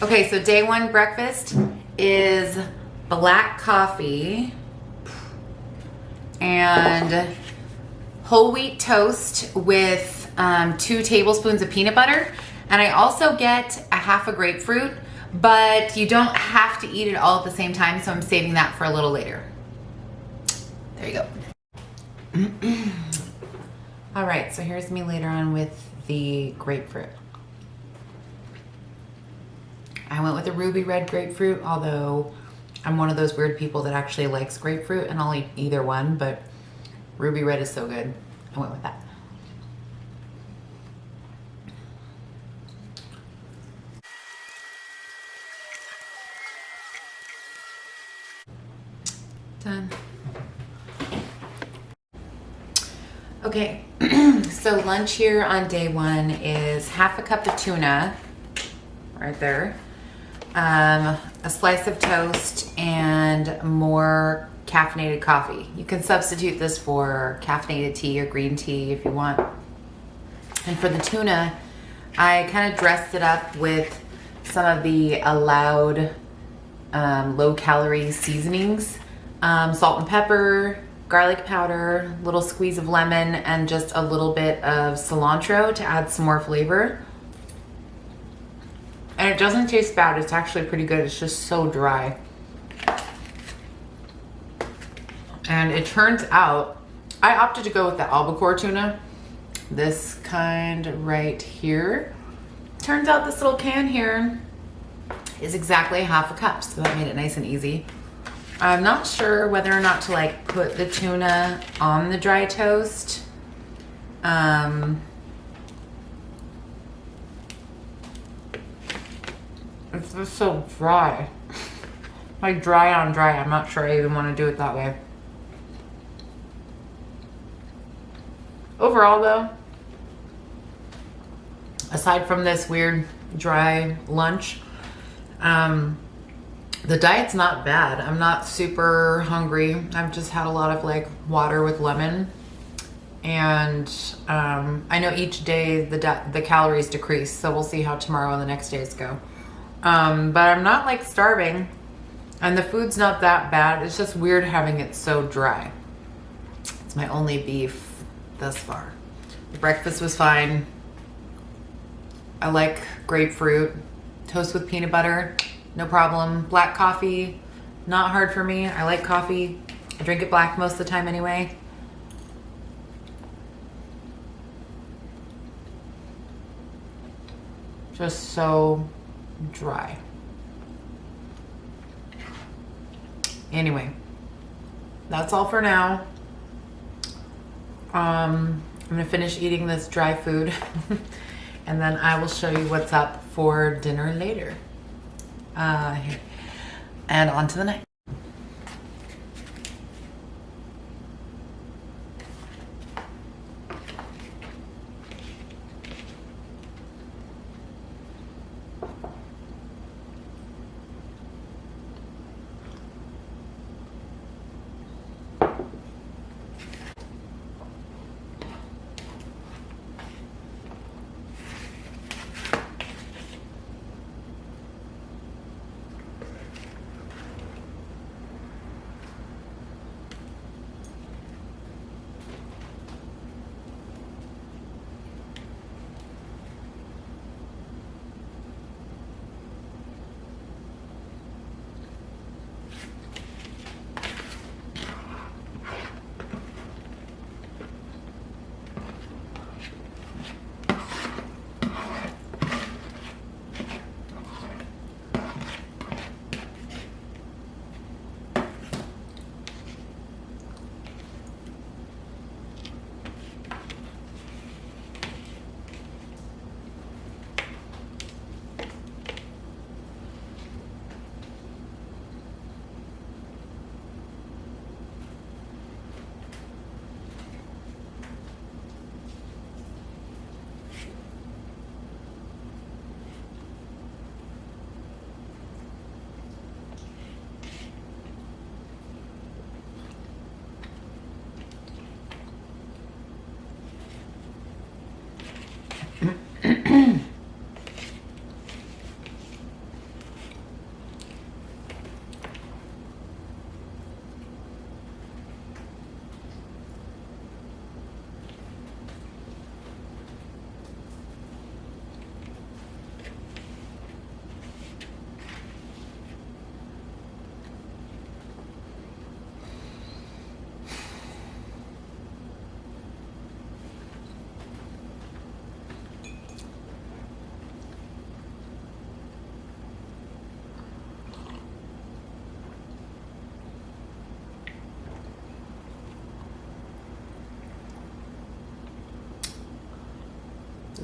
Okay, so day one breakfast is black coffee and whole wheat toast with 2 tablespoons of peanut butter. And I also get a half a grapefruit, but you don't have to eat it all at the same time, so I'm saving that for a little later. There you go. All right, so here's me later on with the grapefruit. I went with a ruby red grapefruit, although I'm one of those weird people that actually likes grapefruit, and I'll eat either one, but ruby red is so good. I went with that. Done. Okay, so lunch here on day one is half a cup of tuna, right there, a slice of toast, and more caffeinated coffee. You can substitute this for caffeinated tea or green tea if you want. And for the tuna, I kind of dressed it up with some of the allowed low-calorie seasonings, salt and pepper, garlic powder, little squeeze of lemon, and just a little bit of cilantro to add some more flavor. And it doesn't taste bad. It's actually pretty good. It's just so dry. And it turns out, I opted to go with the albacore tuna. This kind right here. Turns out this little can here is exactly half a cup, so that made it nice and easy. I'm not sure whether or not to like put the tuna on the dry toast. It's just so dry. Like dry on dry. I'm not sure I even want to do it that way. Overall though, aside from this weird dry lunch, the diet's not bad. I'm not super hungry. I've just had a lot of like water with lemon. And I know each day the calories decrease, so we'll see how tomorrow and the next days go. But I'm not like starving, and the food's not that bad. It's just weird having it so dry. It's my only beef thus far. The breakfast was fine. I like grapefruit. Toast with peanut butter, no problem. Black coffee, not hard for me. I like coffee. I drink it black most of the time anyway. Just so dry. Anyway, that's all for now. I'm gonna finish eating this dry food and then I will show you what's up for dinner later. Here. And on to the night.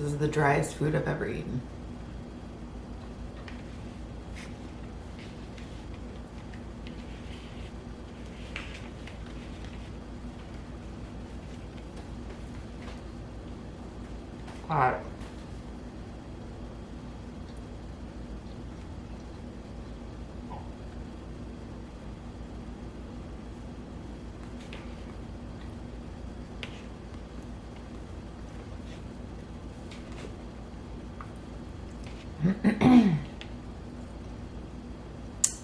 This is the driest food I've ever eaten. Hot.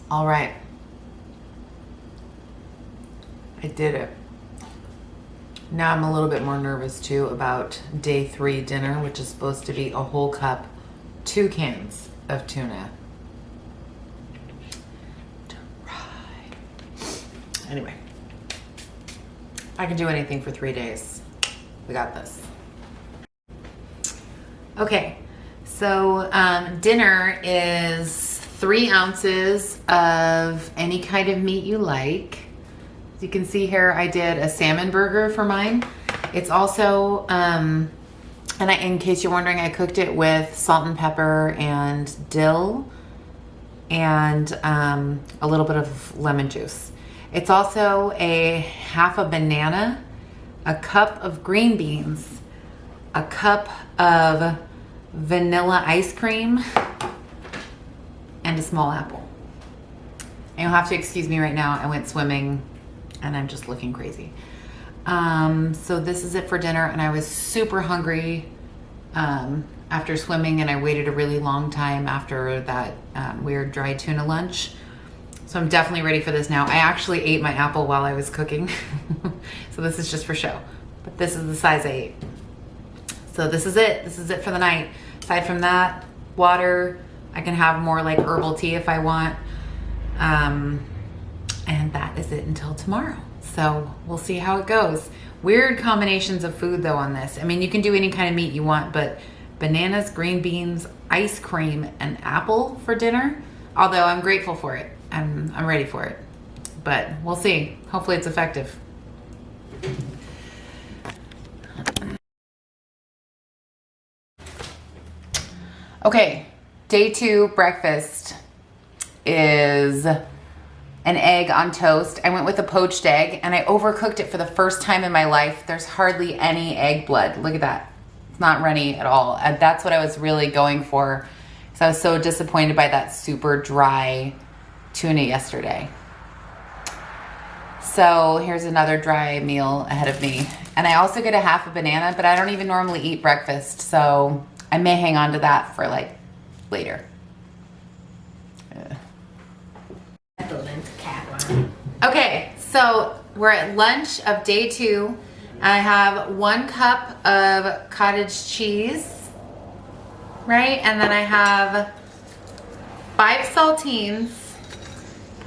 All right. I did it. Now I'm a little bit more nervous too about day 3 dinner, which is supposed to be a whole cup, 2 cans of tuna. Anyway, I can do anything for 3 days. We got this. Okay, so dinner is 3 ounces of any kind of meat you like. As you can see here, I did a salmon burger for mine. It's also, in case you're wondering, I cooked it with salt and pepper and dill and a little bit of lemon juice. It's also a half a banana, a cup of green beans, a cup of vanilla ice cream, and a small apple. And you'll have to excuse me right now. I went swimming and I'm just looking crazy. So this is it for dinner, and I was super hungry after swimming, and I waited a really long time after that weird dried tuna lunch. So I'm definitely ready for this now. I actually ate my apple while I was cooking. So this is just for show, but this is the size I ate. So this is it. This is it for the night. Aside from that, water. I can have more like herbal tea if I want. And that is it until tomorrow. So we'll see how it goes. Weird combinations of food though on this. I mean, you can do any kind of meat you want, but bananas, green beans, ice cream, and apple for dinner. Although I'm grateful for it. I'm ready for it. But we'll see. Hopefully it's effective. Okay, day 2 breakfast is an egg on toast. I went with a poached egg, and I overcooked it for the first time in my life. There's hardly any egg blood. Look at that. It's not runny at all. And that's what I was really going for, because I was so disappointed by that super dry tuna yesterday. So here's another dry meal ahead of me. And I also get a half a banana, but I don't even normally eat breakfast, so I may hang on to that for like later. Okay, so we're at lunch of day 2. I have 1 cup of cottage cheese, right? And then I have 5 saltines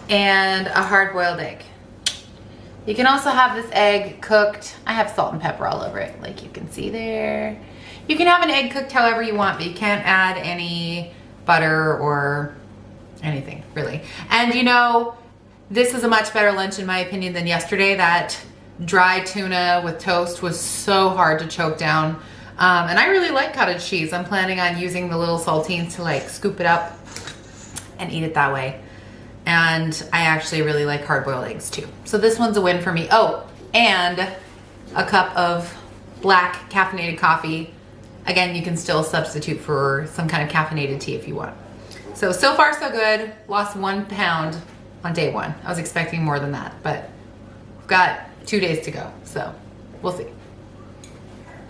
and a hard-boiled egg. You can also have this egg cooked. I have salt and pepper all over it, like you can see there. You can have an egg cooked however you want, but you can't add any butter or anything, really. And you know, this is a much better lunch in my opinion than yesterday. That dry tuna with toast was so hard to choke down. And I really like cottage cheese. I'm planning on using the little saltines to like scoop it up and eat it that way. And I actually really like hard-boiled eggs too. So this one's a win for me. Oh, and a cup of black caffeinated coffee. Again, you can still substitute for some kind of caffeinated tea if you want. So far so good. Lost 1 pound on day 1. I was expecting more than that, but we've got 2 days to go. So we'll see.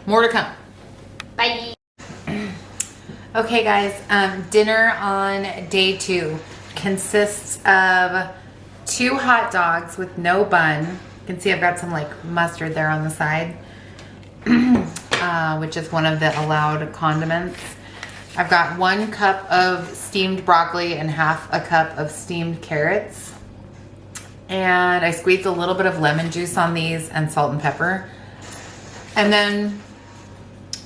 More to come. Bye. Okay guys, dinner on day 2 consists of 2 hot dogs with no bun. You can see I've got some like mustard there on the side, which is one of the allowed condiments. I've got 1 cup of steamed broccoli and half a cup of steamed carrots. And I squeezed a little bit of lemon juice on these and salt and pepper. And then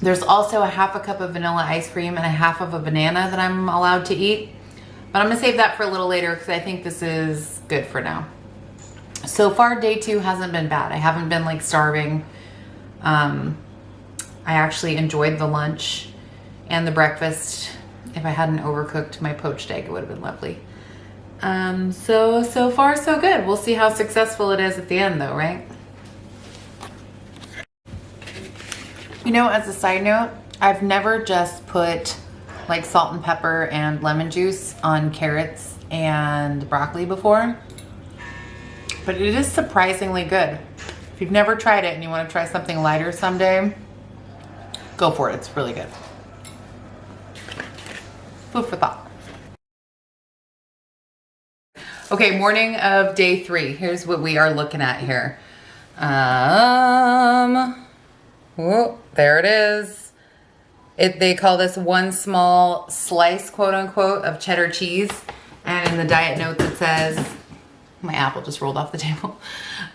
there's also a half a cup of vanilla ice cream and a half of a banana that I'm allowed to eat. But I'm gonna save that for a little later because I think this is good for now. So far, day 2 hasn't been bad. I haven't been like starving. I actually enjoyed the lunch. And the breakfast, if I hadn't overcooked my poached egg, it would have been lovely. So far so good. We'll see how successful it is at the end though, right? You know, as a side note, I've never just put like salt and pepper and lemon juice on carrots and broccoli before, but it is surprisingly good. If you've never tried it and you want to try something lighter someday, go for it. It's really good. Food for thought. Okay, morning of day 3. Here's what we are looking at here. Oh, there it is. They call this one small slice, quote unquote, of cheddar cheese. And in the diet notes it says, my apple just rolled off the table,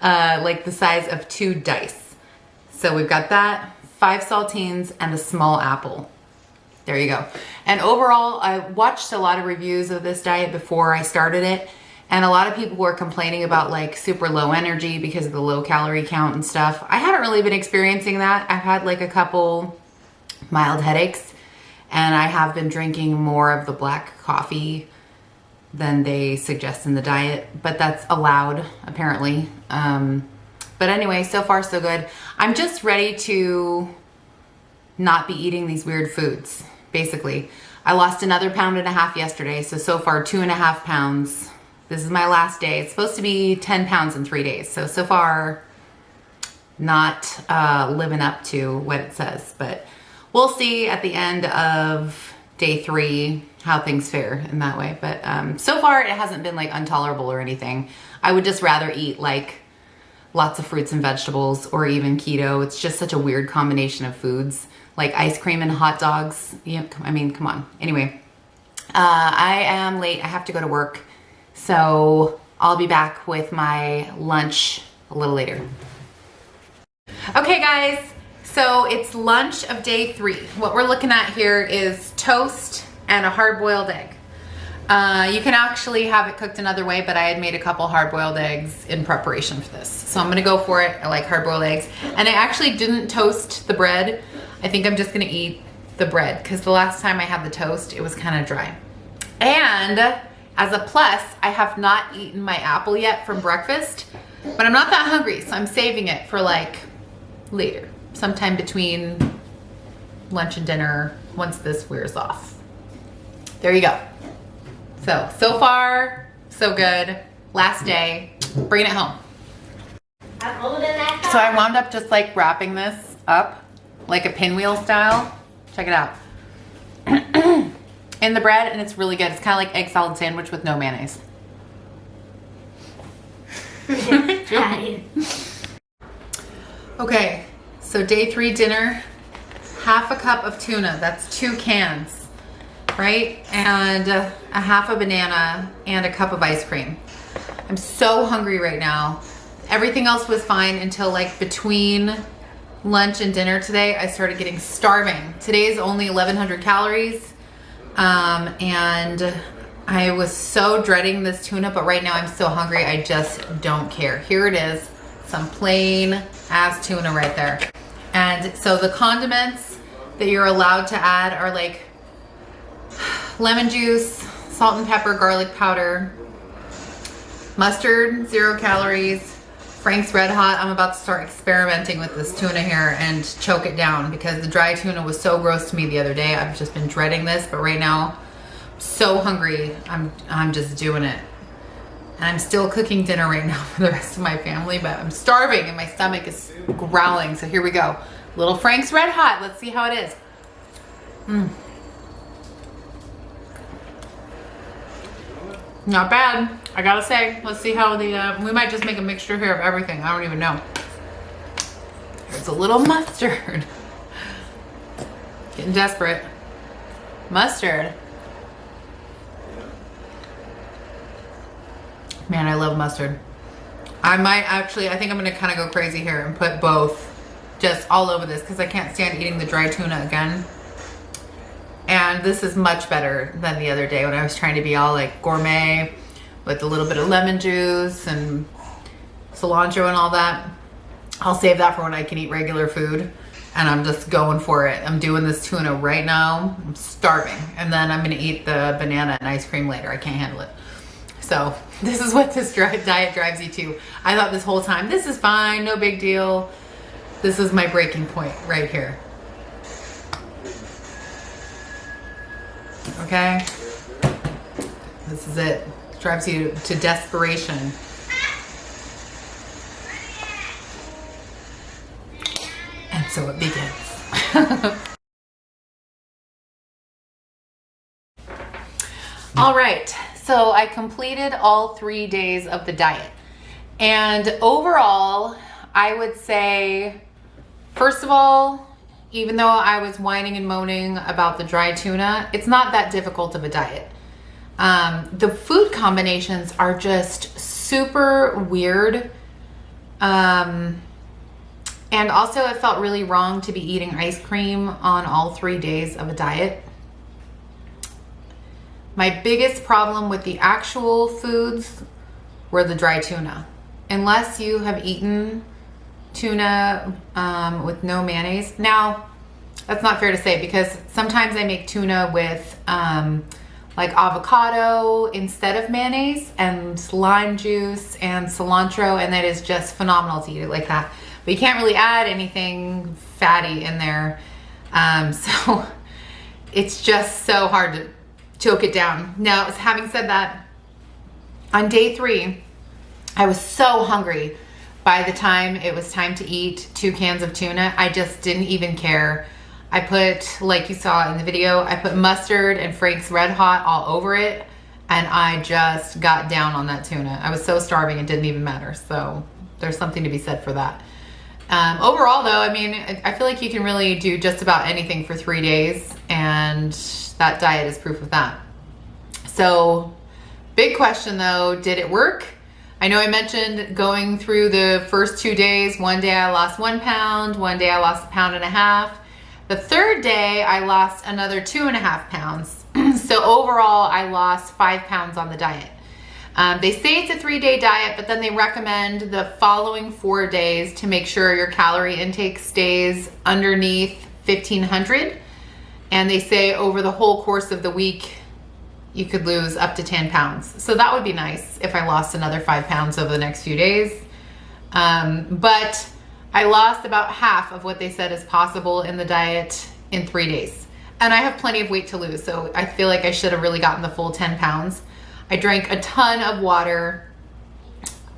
like the size of 2 dice. So we've got that, 5 saltines, and a small apple. There you go. And overall, I watched a lot of reviews of this diet before I started it. And a lot of people were complaining about like super low energy because of the low calorie count and stuff. I haven't really been experiencing that. I've had like a couple mild headaches, and I have been drinking more of the black coffee than they suggest in the diet, but that's allowed apparently. But anyway, so far so good. I'm just ready to not be eating these weird foods, basically. I lost another 1.5 pounds yesterday, so far 2.5 pounds. This is my last day. It's supposed to be 10 pounds in 3 days. So far, not living up to what it says. But we'll see at the end of day 3 how things fare in that way. But so far, it hasn't been like intolerable or anything. I would just rather eat like lots of fruits and vegetables, or even keto. It's just such a weird combination of foods. Like ice cream and hot dogs. Yeah, I mean, come on. Anyway, I am late. I have to go to work. So I'll be back with my lunch a little later. Okay guys, so it's lunch of day 3. What we're looking at here is toast and a hard-boiled egg. You can actually have it cooked another way, but I had made a couple hard-boiled eggs in preparation for this. So I'm gonna go for it. I like hard-boiled eggs. And I actually didn't toast the bread. I think I'm just gonna eat the bread, because the last time I had the toast, it was kind of dry. And as a plus, I have not eaten my apple yet from breakfast, but I'm not that hungry, so I'm saving it for like later, sometime between lunch and dinner, once this wears off. There you go. So far, so good. Last day, bringing it home. So I wound up just like wrapping this up like a pinwheel style. Check it out. In the bread, and it's really good. It's kind of like egg salad sandwich with no mayonnaise. Okay, so day 3 dinner, 1/2 cup of tuna. That's 2 cans, right? And a 1/2 banana and a cup of ice cream. I'm so hungry right now. Everything else was fine until like between lunch and dinner today, I started getting starving. Today is only 1,100 calories. And I was so dreading this tuna, but right now I'm so hungry, I just don't care. Here it is, some plain ass tuna right there. And so the condiments that you're allowed to add are like lemon juice, salt and pepper, garlic powder, mustard, 0 calories, Frank's Red Hot. I'm about to start experimenting with this tuna here and choke it down, because the dry tuna was so gross to me the other day. I've just been dreading this, but right now I'm so hungry. I'm just doing it. And I'm still cooking dinner right now for the rest of my family, but I'm starving and my stomach is growling. So here we go. Little Frank's Red Hot. Let's see how it is. Not bad, I gotta say. Let's see how the, we might just make a mixture here of everything. I don't even know. There's a little mustard. Getting desperate. Mustard. Man, I love mustard. I might actually, I think I'm gonna kind of go crazy here and put both just all over this, because I can't stand eating the dry tuna again. And this is much better than the other day when I was trying to be all like gourmet with a little bit of lemon juice and cilantro and all that. I'll save that for when I can eat regular food. and I'm just going for it. I'm doing this tuna right now. I'm starving. And then I'm gonna eat the banana and ice cream later. I can't handle it. So this is what this diet drives you to. I thought this whole time, this is fine, no big deal. This is my breaking point right here. Okay? This is it. Drives you to desperation. And so it begins. All right, so I completed all 3 days of the diet. And overall, I would say, first of all, even though I was whining and moaning about the dry tuna, it's not that difficult of a diet. The food combinations are just super weird. And also it felt really wrong to be eating ice cream on all 3 days of a diet. My biggest problem with the actual foods were the dry tuna. Unless you have eaten tuna with no mayonnaise. Now, that's not fair to say because sometimes I make tuna with like avocado instead of mayonnaise and lime juice and cilantro, and that is just phenomenal to eat it like that. But you can't really add anything fatty in there. So it's just so hard to choke it down. Now, having said that, on day 3, I was so hungry. By the time it was time to eat 2 cans of tuna, I just didn't even care. I put, like you saw in the video, I put mustard and Frank's Red Hot all over it, and I just got down on that tuna. I was so starving it didn't even matter. So there's something to be said for that. Overall though, I mean, I feel like you can really do just about anything for 3 days, and that diet is proof of that. So big question though, did it work? I know I mentioned going through the first 2 days. One day I lost 1 pound, one day I lost 1.5 pounds. The third day I lost another 2.5 pounds. So overall I lost 5 pounds on the diet. They say it's a 3-day diet, but then they recommend the following 4 days to make sure your calorie intake stays underneath 1,500. And they say over the whole course of the week, you could lose up to 10 pounds. So that would be nice if I lost another 5 pounds over the next few days. But I lost about half of what they said is possible in the diet in 3 days. And I have plenty of weight to lose, so I feel like I should have really gotten the full 10 pounds. I drank a ton of water.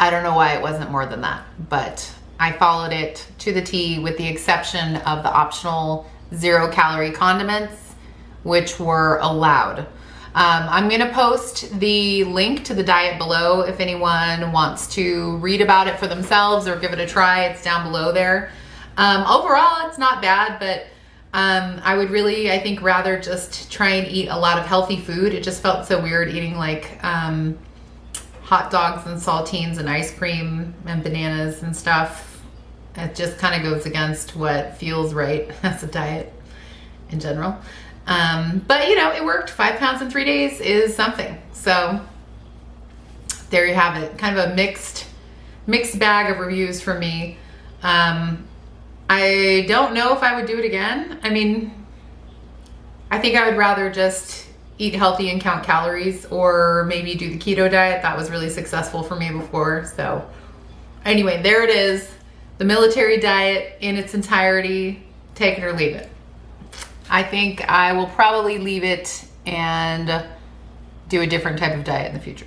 I don't know why it wasn't more than that, but I followed it to the T with the exception of the optional 0-calorie condiments, which were allowed. I'm gonna post the link to the diet below if anyone wants to read about it for themselves or give it a try. It's down below there. Overall, it's not bad, but I would really, I think, rather just try and eat a lot of healthy food. It just felt so weird eating like hot dogs and saltines and ice cream and bananas and stuff. It just kind of goes against what feels right as a diet in general. But you know, it worked. 5 pounds in 3 days is something. So there you have it. Kind of a mixed bag of reviews from me. I don't know if I would do it again. I mean, I think I would rather just eat healthy and count calories, or maybe do the keto diet. That was really successful for me before. So anyway, there it is. The military diet in its entirety. Take it or leave it. I think I will probably leave it and do a different type of diet in the future.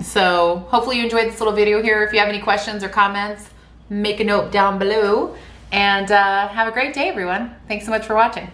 So hopefully you enjoyed this little video here. If you have any questions or comments, make a note down below. And have a great day, everyone. Thanks so much for watching.